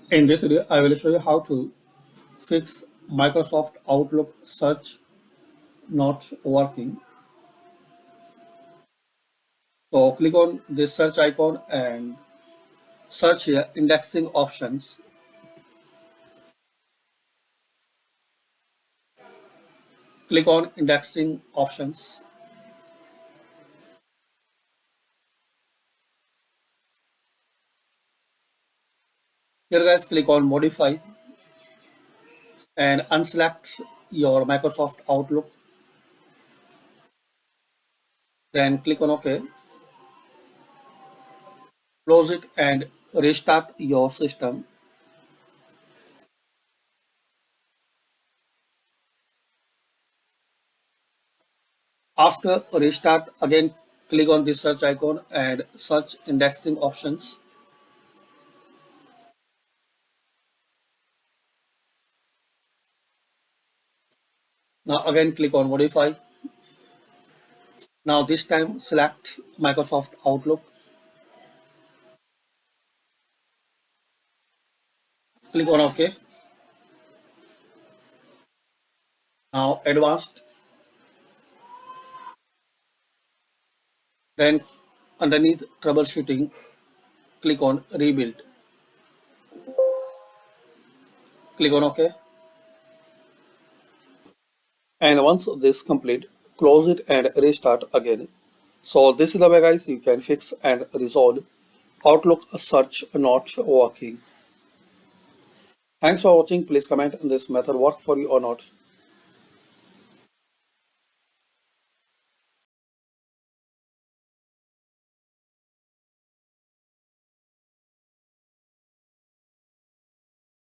In this video, I will show you how to fix Microsoft Outlook search not working. So click on this search icon and search here indexing options. Click on indexing options. Here guys, click on modify and unselect your Microsoft Outlook. Then click on OK. Close it and restart your system. After restart, again click on this search icon and search indexing options. Now again click on modify. Now this time select Microsoft Outlook. Click on OK. Now advanced. Then underneath troubleshooting, click on rebuild. Click on OK. And once this complete, close it and restart again. So this is the way guys you can fix and resolve Outlook search not working. Thanks for watching. Please comment on this method work for you or not.